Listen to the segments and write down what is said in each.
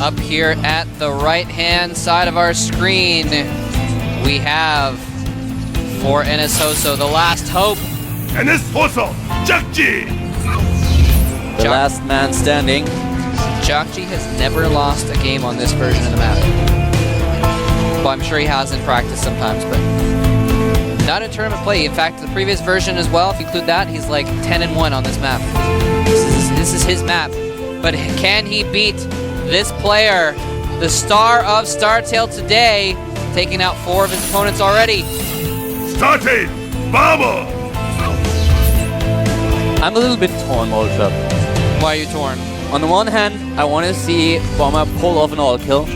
up here at the right-hand side of our screen, we have for NSHoSeo, the last hope. NSHoSeo, Jakji! The last man standing. Jakji has never lost a game on this version of the map. Well, I'm sure he has in practice sometimes, but not in tournament play. In fact, the previous version as well, if you include that, he's like 10-1 on this map. This is his map. But can he beat this player, the star of StarTale today, taking out 4 of his opponents already? StarTale, Bomber! I'm a little bit torn, Molotov. Why are you torn? On the one hand, I want to see Bomber pull off an all-kill.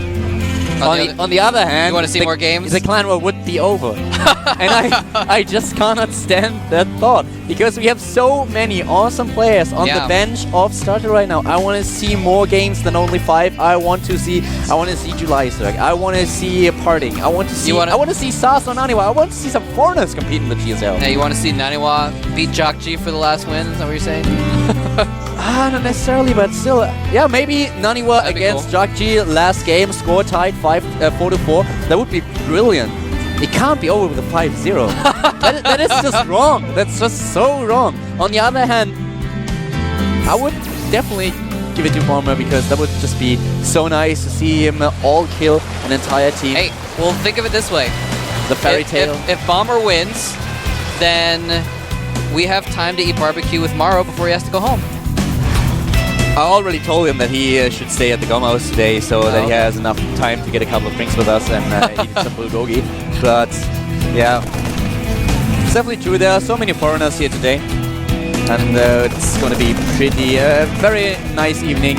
On the other hand, you want to see more games? The clan war would be over. And I just cannot stand that thought. Because we have so many awesome players on the bench of StarTale right now. I want to see more games than only 5. I want to see July Cirque. I want to see Parting. I want to see Sas on Naniwa. I want to see some foreigners compete in the GSTL. Yeah, you want to see Naniwa beat Jakji for the last win? Is that what you're saying? Not necessarily, but still, yeah, maybe Naniwa against Jakji last game, score tied 4-4. That would be brilliant. It can't be over with a 5-0. that is just wrong. That's just so wrong. On the other hand, I would definitely give it to Bomber because that would just be so nice to see him all kill an entire team. Hey, well, think of it this way. The fairy tale. If Bomber wins, then we have time to eat barbecue with Maro before he has to go home. I already told him that he should stay at the Gom House today so that he has enough time to get a couple of drinks with us and eat some bulgogi. But yeah, it's definitely true. There are so many foreigners here today. And it's going to be pretty, very nice evening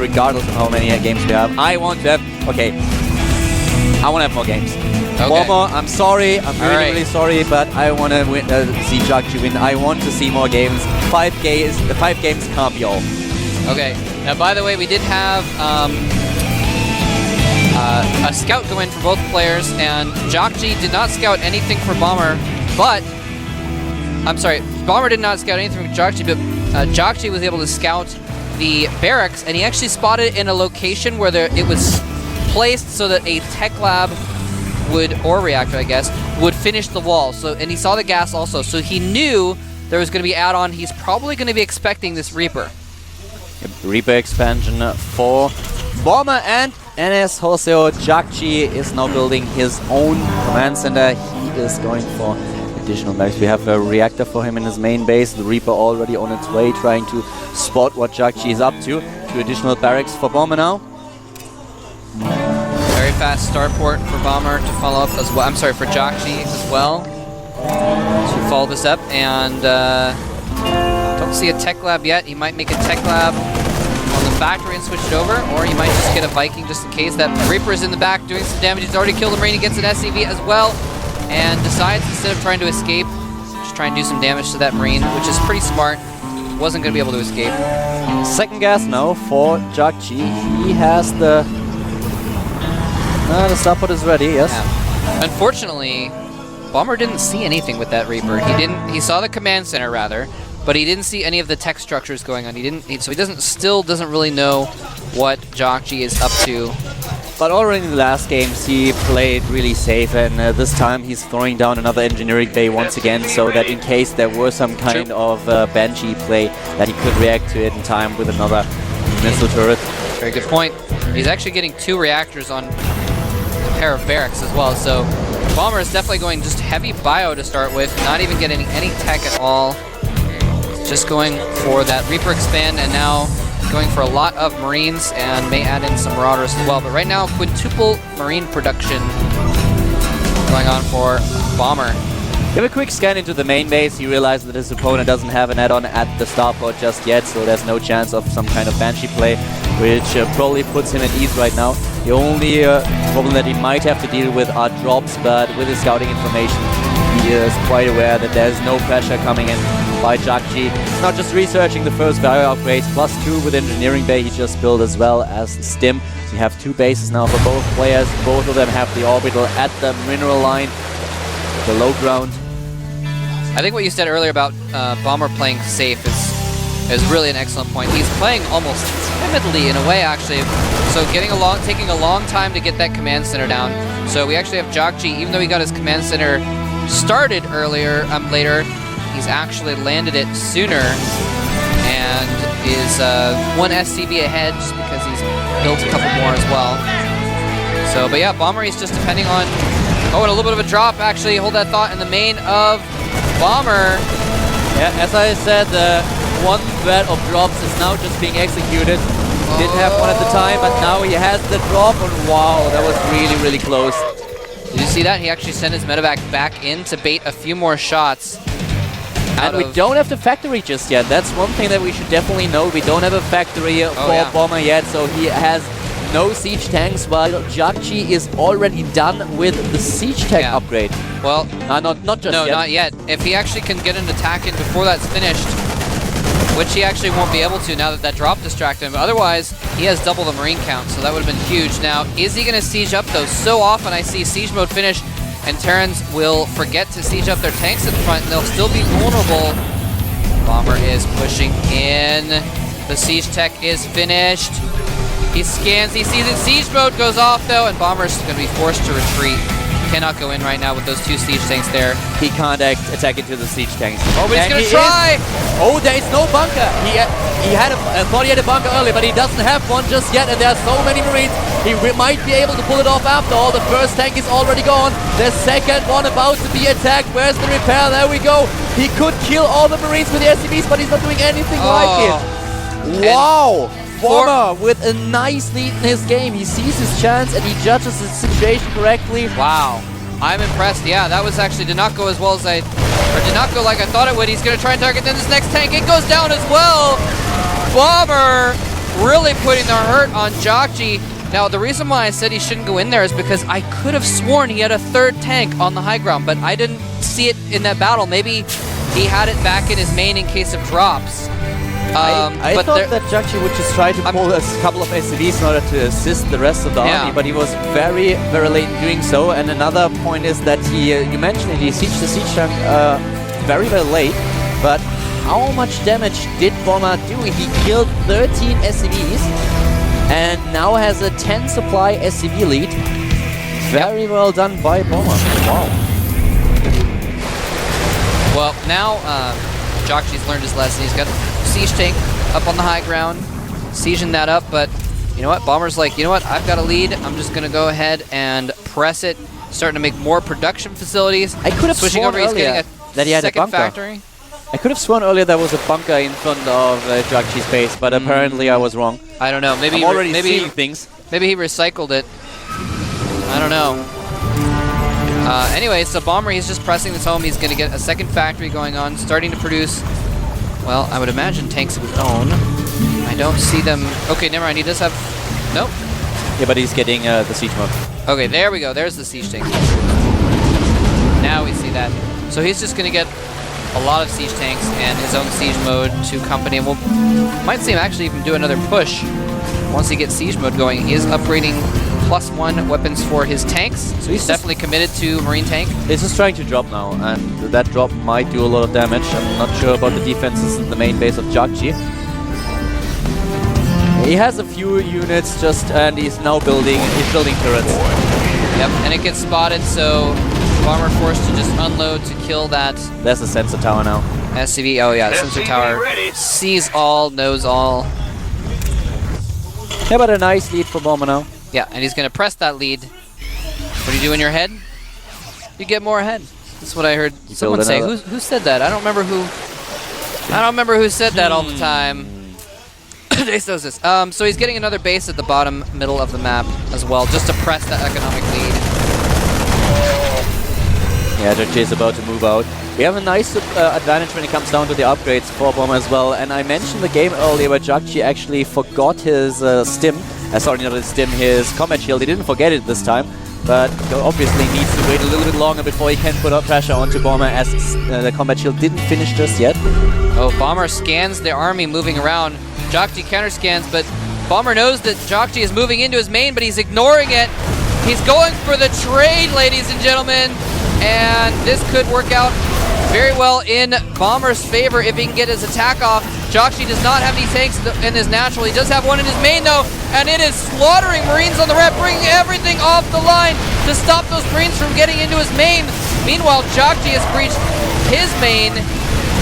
regardless of how many games we have. I want to have more games. Okay. Bomber, I'm sorry, I'm really sorry, but I want to see Jakji win. I want to see more games. 5 games can't be all. Okay. Now, by the way, we did have a scout go in for both players, and Jakji did not scout anything for Bomber, but I'm sorry, Bomber did not scout anything from Jakji, but Jakji was able to scout the barracks, and he actually spotted it in a location where it was placed so that a tech lab or reactor, I guess, would finish the wall. So, and he saw the gas also, so he knew there was going to be add-on. He's probably going to be expecting this Reaper. Reaper expansion for Bomber and NSHoSeo. Jakji is now building his own command center. He is going for additional barracks. We have a reactor for him in his main base. The Reaper already on its way, trying to spot what Jakji is up to. 2 additional barracks for Bomber now. Very fast starport for Bomber to follow up as well. I'm sorry, for Jakji as well. To follow this up, and don't see a tech lab yet. He might make a tech lab on the factory and switch it over, or he might just get a Viking just in case. That Reaper is in the back doing some damage. He's already killed a Marine. He gets an SCV as well, and decides instead of trying to escape, just try and do some damage to that Marine, which is pretty smart. Wasn't going to be able to escape. Second gas now for Jakji. He has the starport is ready, yes. Yeah. Unfortunately, Bomber didn't see anything with that Reaper. He saw the command center rather, but he didn't see any of the tech structures going on. So he still doesn't really know what Jakji is up to. But already in the last games he played really safe, and this time he's throwing down another engineering bay once again, so that in case there were some kind of Banshee play, that he could react to it in time with another missile turret. Very good point. He's actually getting 2 reactors on a pair of barracks as well, so Bomber is definitely going just heavy bio to start with, not even getting any tech at all. Just going for that Reaper expand, and now going for a lot of Marines, and may add in some Marauders as well. But right now, quintuple Marine production going on for Bomber. Give a quick scan into the main base. You realize that his opponent doesn't have an add-on at the starport just yet, so there's no chance of some kind of Banshee play, which probably puts him at ease right now. The only problem that he might have to deal with are drops, but with his scouting information, he is quite aware that there's no pressure coming in by Jakji. He's not just researching the first value upgrades, +2 with engineering bay he just built, as well as stim. So you have 2 bases now for both players. Both of them have the orbital at the mineral line, the low ground. I think what you said earlier about Bomber playing safe is really an excellent point. He's playing almost timidly in a way, actually. So taking a long time to get that command center down. So we actually have Jockji, even though he got his command center started later, he's actually landed it sooner and is one SCV ahead just because he's built a couple more as well. So, but yeah, Bomber, he's just depending on... Oh, and a little bit of a drop, actually. Hold that thought in the main of Bomber. Yeah, as I said, one thread of drops is now just being executed. Didn't have one at the time, but now he has the drop, and wow, that was really, really close. Did you see that? He actually sent his medevac back in to bait a few more shots. And we don't have the factory just yet. That's one thing that we should definitely know. We don't have a factory for Bomber yet, so he has no siege tanks, while Jockji is already done with the siege tank upgrade. Well, not just yet. No, not yet. If he actually can get an attack in before that's finished, which he actually won't be able to now that that drop distracted him. But otherwise, he has double the Marine count, so that would have been huge. Now, is he going to siege up, though? So often I see siege mode finish, and Terrans will forget to siege up their tanks in front, and they'll still be vulnerable. Bomber is pushing in. The siege tech is finished. He scans, he sees it. Siege mode goes off, though, and Bomber's going to be forced to retreat. Cannot go in right now with those two siege tanks there. He can't attack into the siege tanks. Oh, but he's going to try! Oh, there is no bunker. He thought he had a bunker earlier, but he doesn't have one just yet, and there are so many Marines. He might be able to pull it off after all. The first tank is already gone. The second one about to be attacked. Where's the repair? There we go. He could kill all the Marines with the SCVs, but he's not doing anything like it. Wow! Bomber with a nice lead in his game. He sees his chance and he judges the situation correctly. Wow. I'm impressed. Yeah, that was actually did not go as well as did not go like I thought it would. He's going to try and target then this next tank. It goes down as well. Bomber really putting the hurt on Jockji. Now, the reason why I said he shouldn't go in there is because I could have sworn he had a third tank on the high ground, but I didn't see it in that battle. Maybe he had it back in his main in case of drops. I thought that Jockji would just try to pull a couple of SCVs in order to assist the rest of the army, but he was very, very late in doing so. And another point is that you mentioned it, he sieged the siege tank very, very late, but how much damage did Bomber do? He killed 13 SCVs and now has a 10 supply SCV lead. Very well done by Bomber. Wow. Well, now Jockji's learned his lesson. He's got siege tank up on the high ground, sieging that up, but you know what? Bomber's like, you know what? I've got a lead. I'm just going to go ahead and press it, starting to make more production facilities. I could have sworn earlier that he had a bunker. Factory. I could have sworn earlier there was a bunker in front of Jockji's base, but apparently I was wrong. I don't know. Maybe I'm already seeing things. Maybe he recycled it. I don't know. Anyway, so Bomber, he's just pressing this home. He's going to get a second factory going on, starting to produce, well, I would imagine tanks of his own. I don't see them. Okay, never mind. He does have... Nope. Yeah, but he's getting the siege mode. Okay, there we go. There's the siege tank. Now we see that. So he's just going to get a lot of siege tanks and his own siege mode to company. And we'll might see him actually even do another push once he gets siege mode going. He is upgrading +1 weapons for his tanks. So he's definitely committed to Marine tank. He's just trying to drop now, and that drop might do a lot of damage. I'm not sure about the defenses in the main base of Jockji. He has a few units just, and he's now building turrets. Yep, and it gets spotted, so Bomber forced to just unload to kill that. There's a sensor tower now. SCV, oh yeah, sensor tower sees all, knows all. Yeah, but a nice lead for Bomber now. Yeah, and he's going to press that lead. What do you do in your head? You get more ahead. That's what I heard someone say. Who said that? I don't remember who. I don't remember who said that all the time. So he's getting another base at the bottom middle of the map as well, just to press that economic lead. Yeah, Jockji is about to move out. We have a nice advantage when it comes down to the upgrades for Bomber as well. And I mentioned the game earlier where Jockji actually forgot his stim. Sorry, not his stim, his combat shield. He didn't forget it this time, but he obviously needs to wait a little bit longer before he can put up pressure onto Bomber, as the combat shield didn't finish just yet. Oh, Bomber scans the army moving around. Jockji counter scans, but Bomber knows that Jockji is moving into his main, but he's ignoring it. He's going for the trade, ladies and gentlemen, and this could work out very well in Bomber's favor if he can get his attack off. Jockey does not have any tanks in his natural. He does have one in his main though, and it is slaughtering Marines on the ramp, bringing everything off the line to stop those Marines from getting into his main. Meanwhile, Jockey has breached his main,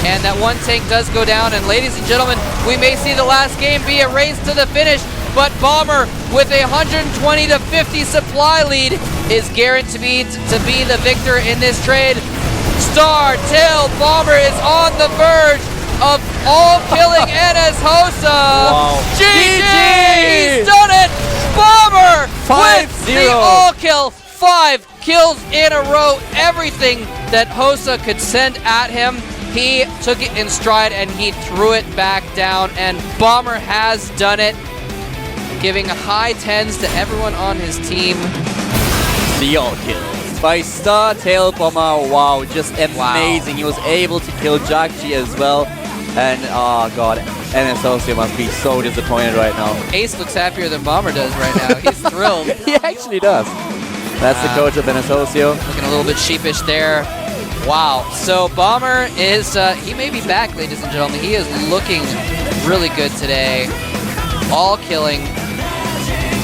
and that one tank does go down. And ladies and gentlemen, we may see the last game be a race to the finish, but Bomber with a 120 to 50 supply lead is guaranteed to be the victor in this trade. StarTale Bomber is on the verge of all-killing NSHoSeo. Wow. GG! He's done it! Bomber with the all-kill. 5 kills in a row. Everything that Hosa could send at him, he took it in stride and he threw it back down. And Bomber has done it, giving high 10s to everyone on his team. The all-kills by StarTale Bomber. Wow, just amazing. He was able to kill Jockey as well. And oh god, NSHoSeo must be so disappointed right now. Ace looks happier than Bomber does right now. He's thrilled. He actually does. That's the coach of NSHoSeo. Looking a little bit sheepish there. Wow. So Bomber is, he may be back, ladies and gentlemen. He is looking really good today. All killing.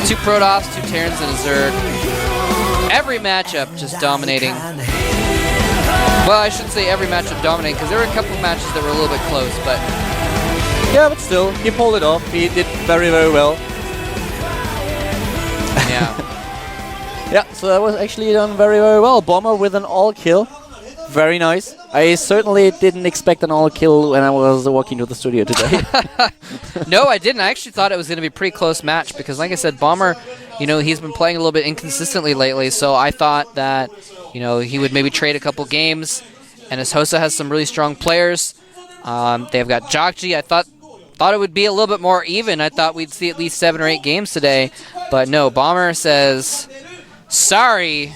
2 Protoss, 2 Terrans, and a Zerg. Every matchup just dominating. Well, I shouldn't say every matchup dominating, because there were a couple of matches that were a little bit close, but... Yeah, but still, he pulled it off. He did very, very well. Yeah. Yeah, so that was actually done very, very well. Bomber with an all-kill. Very nice. I certainly didn't expect an all-kill when I was walking to the studio today. No, I didn't. I actually thought it was going to be a pretty close match because, like I said, Bomber, you know, he's been playing a little bit inconsistently lately, so I thought that, you know, he would maybe trade a couple games. And NSHoSeo has some really strong players. They've got Jockey. I thought it would be a little bit more even. I thought we'd see at least 7 or 8 games today. But no, Bomber says, sorry,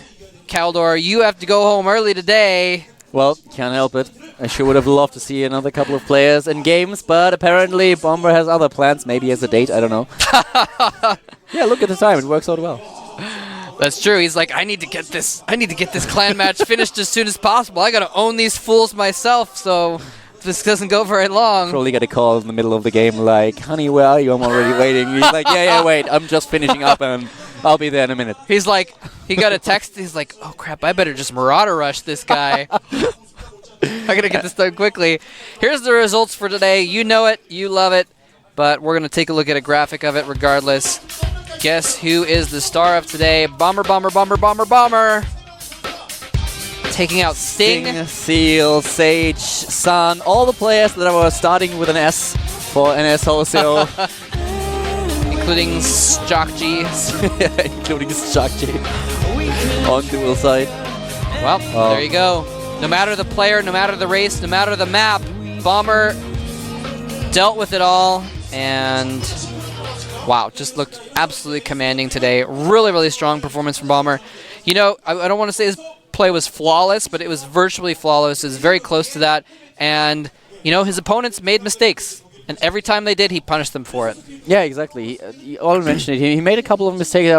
Caldor, you have to go home early today. Well, can't help it. I sure would have loved to see another couple of players in games, but apparently Bomber has other plans. Maybe as a date, I don't know. Yeah, look at the time. It works out well. That's true. He's like, I need to get this clan match finished as soon as possible. I gotta own these fools myself, so this doesn't go very long. Probably get a call in the middle of the game like, honey, where are you? I'm already waiting. He's like, yeah, wait. I'm just finishing up and I'll be there in a minute. He's like, he got a text. He's like, oh crap, I better just Marauder rush this guy. I gotta get this done quickly. Here's the results for today. You know it, you love it, but we're gonna take a look at a graphic of it regardless. Guess who is the star of today? Bomber, Bomber, Bomber, Bomber, Bomber. Taking out Sting, Seal, Sage, Sun, all the players that were starting with an S for NSHoSeo. including Jockey. Including Jockey on dual side. Well, there you go. No matter the player, no matter the race, no matter the map, Bomber dealt with it all, and wow, just looked absolutely commanding today. Really, really strong performance from Bomber. You know, I don't want to say his play was flawless, but it was virtually flawless. It was very close to that, and you know, his opponents made mistakes. And every time they did, he punished them for it. Yeah, exactly. You all mentioned it. He made a couple of mistakes.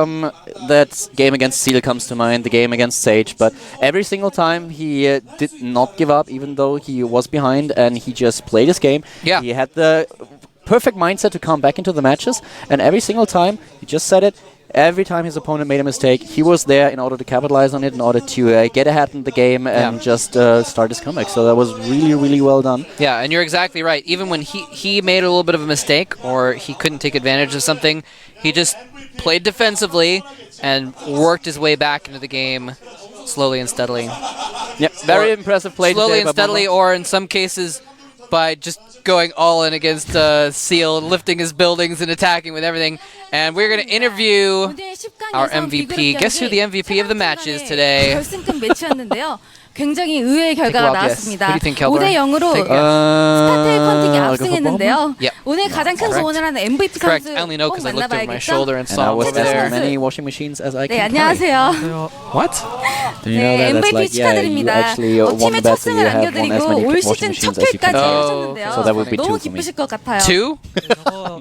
That game against Seal comes to mind, the game against Sage. But every single time, he did not give up, even though he was behind, and he just played his game. Yeah. He had the perfect mindset to come back into the matches, and every single time, he just said it, every time his opponent made a mistake, he was there in order to capitalize on it, in order to get ahead in the game and just start his comeback. So that was really, really well done. Yeah, and you're exactly right. Even when he made a little bit of a mistake or he couldn't take advantage of something, he just played defensively and worked his way back into the game slowly and steadily. Yep, very impressive play slowly today and steadily, or in some cases by just going all in against Seal, lifting his buildings and attacking with everything. And we're going to interview our MVP. Guess who the MVP of the match is today? 결승급 매치였는데요. 굉장히 의외의 결과가 나왔습니다. 5대 0으로 스타테일 컨틱이 압승했는데요. 오늘 가장 큰 소원을 하는 MVP 선수 꼭 만나봐야겠죠? And I was as many washing machines as I 네, can. 안녕하세요. What? 네, MVP 축하드립니다. 팀의 첫 승을 안겨드리고 올 시즌 첫 킬까지 하셨는데요. 너무 기쁘실 것 같아요. 2?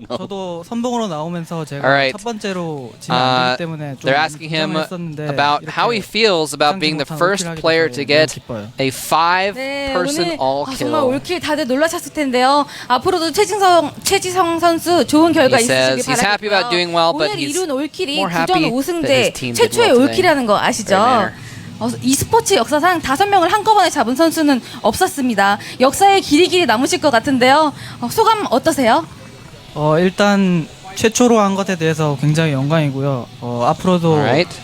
저도 선봉으로 나오면서 제가 Alright. 첫 번째로 지면 안 되기 때문에 좀 They're asking him 걱정했었는데 about how he feels about being the first player to get a 5-person all 정말 kill. 올킬 다들 놀라셨을 텐데요. 앞으로도 최지성 선수 좋은 결과 He says 있으시길 he's happy about doing well, but 바라고요. 오늘 he's 이룬 올킬이 more 구전 happy that 5승제 his team did 최초의 well today. 올킬이라는 거 아시죠? e스포츠 역사상 5명을 한꺼번에 잡은 선수는 없었습니다. 역사에 길이 남으실 것 같은데요. 소감 어떠세요? 일단 최초로 한 것에 대해서 굉장히 영광이고요. 앞으로도 Alright.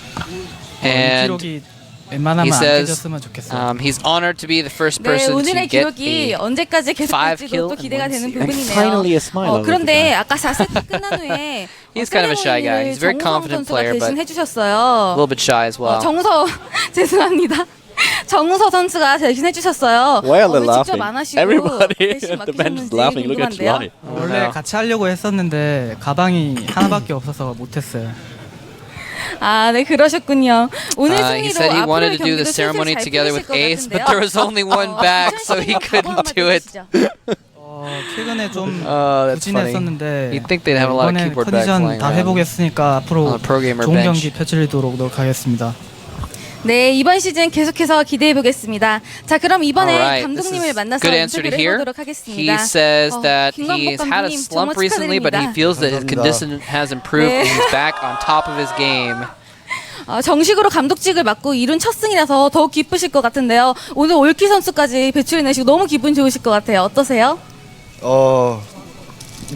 And 기록이 웬만하면 안 깨졌으면 좋겠어요. he's honored to be the first 네, person to 오늘의 get 기록이 a 언제까지 5 계속될지도 또 kill 기대가 and 되는 1 And finally 부분이네요. a smile over 그런데 아까 4세트 끝난 후에 He's kind of a shy guy. He's a very confident player, but 대신 a 해주셨어요. little bit shy as well. 정우서 죄송합니다. 정우서 선수가 대신 해주셨어요. Why are they 직접 laughing? 안 하시고 Everybody 대신 at the bench is 맡기셨는지 laughing. Look at 궁금한데요. Troy. 원래 같이 하려고 했었는데 가방이 하나밖에 없어서 못했어요. 아, 네, 그러셨군요. 오늘 He 승리로 said he 앞으로의 wanted to do the 경기도 ceremony 슬슬 잘 together 풀리실 with 것 Ace, but 같은데요. there was only one back, so he couldn't do it. 최근에 좀 That's funny. 부진했었는데 You'd think they'd have a lot of 이번엔 keyboard bags 컨디션 lying 다 around 회복했으니까 on 앞으로 a pro gamer 좋은 bench. 경기 펼치도록 노력하겠습니다. 네, 이번 시즌 계속해서 기대해 보겠습니다. 자, 그럼 이번에 Alright, this 감독님을 is 만나서 good answer to 인터뷰를 hear. 해보도록 하겠습니다. He says that 김광복 he's had a 감독님 slump 정말 recently, but he 축하드립니다. feels that his condition has improved and 네. he's back on top of his game. 정식으로 감독직을 맡고 이룬 첫 승이라서 더욱 기쁘실 것 같은데요. 오늘 올키 선수까지 배출해내시고 너무 기분 좋으실 것 같아요. 어떠세요? 뭐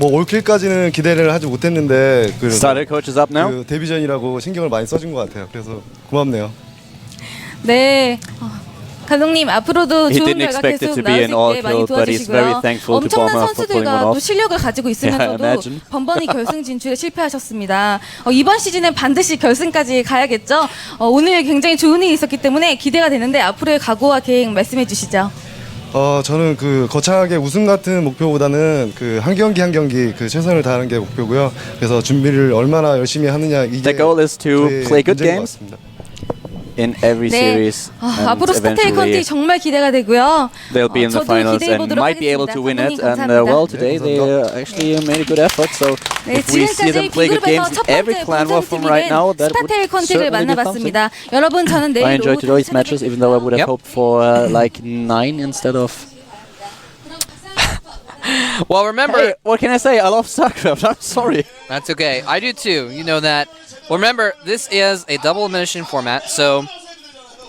올킬까지는 기대를 하지 못했는데 그 Starter coach is up now. 그 데뷔전이라고 신경을 많이 써준 것 같아요. 그래서 고맙네요. 네. 감독님 앞으로도 He 좋은 didn't 결과 expect it 계속 to be 나올 수 an all 있게 많이 kill, but he's very 도와주시고요. thankful to 엄청난 Bomber for pulling 선수들과 one 또 off. 실력을 가지고 있으면서도 imagine. 번번이 결승 진출에 실패하셨습니다. 이번 시즌엔 반드시 결승까지 가야겠죠. 오늘 굉장히 좋은 일이 있었기 때문에 기대가 되는데 앞으로의 각오와 계획 말씀해 주시죠. 저는 그 거창하게 우승 같은 목표보다는 그 한 경기 한 경기 그 최선을 다하는 게 목표고요. 그래서 준비를 얼마나 열심히 하느냐 이게 The goal is to 저의 play good 문제인 것 games 같습니다. in every 네. series, and 앞으로 스타테일 eventually 컨티 정말 기대가 되고요. they'll be in the 저도 finals 기대해 and 보도록 might be able 하겠습니다. to win it. 감독님 And 감사합니다. well, today they actually made a good effort. So 네, if we see them 지금까지 play good games B그룹에서 첫 in every 번째 clan war from right 본선 now, that would 스타테일 컨티를 certainly be something. 만나봤습니다. 여러분 저는 I 내일 enjoyed 오후 today's matches, even though I would have Yep. hoped for like 9 instead of. Well, remember... Hey, what can I say? I love Starcraft. I'm sorry. That's okay. I do too. You know that. Well, remember, this is a double elimination format, so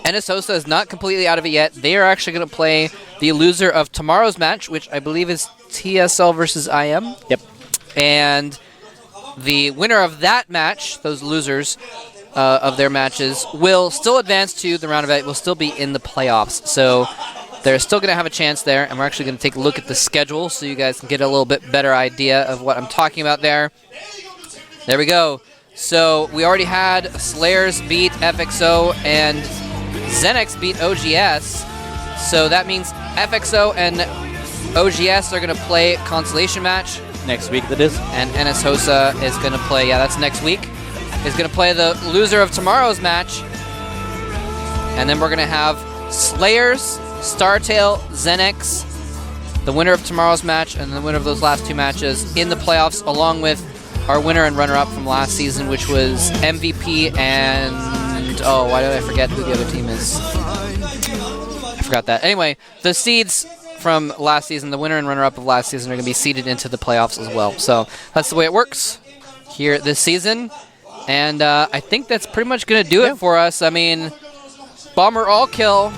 NSHoSeo is not completely out of it yet. They are actually going to play the loser of tomorrow's match, which I believe is TSL versus IM. Yep. And the winner of that match, those losers of their matches, will still advance to the round of 8, will still be in the playoffs. So they're still going to have a chance there, and we're actually going to take a look at the schedule so you guys can get a little bit better idea of what I'm talking about there. There we go. So we already had Slayers beat FXO and ZeNEX beat OGS. So that means FXO and OGS are going to play consolation match. Next week, that is. And NSHoSeo is going to play, yeah, that's next week, is going to play the loser of tomorrow's match. And then we're going to have Slayers, StarTale, ZeNEX, the winner of tomorrow's match, and the winner of those last 2 matches in the playoffs, along with our winner and runner-up from last season, which was MVP and... Oh, why did I forget who the other team is? I forgot that. Anyway, the seeds from last season, the winner and runner-up of last season, are going to be seeded into the playoffs as well. So that's the way it works here this season. And I think that's pretty much going to do it for us. I mean, Bomber all kill.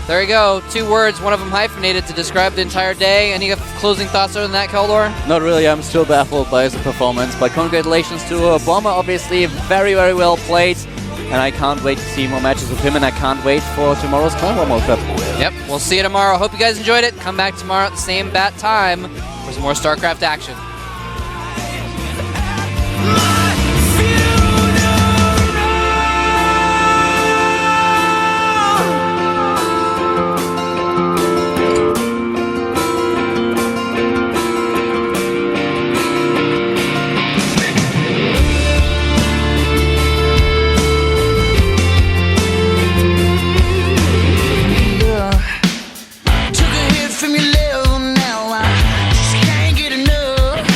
There you go. 2 words, one of them hyphenated to describe the entire day. Any closing thoughts other than that, Keldor? Not really. I'm still baffled by his performance. But congratulations to Bomber. Obviously, very, very well played. And I can't wait to see more matches with him. And I can't wait for tomorrow's Clan War World Cup. Yep. We'll see you tomorrow. Hope you guys enjoyed it. Come back tomorrow at the same bat time for some more StarCraft action.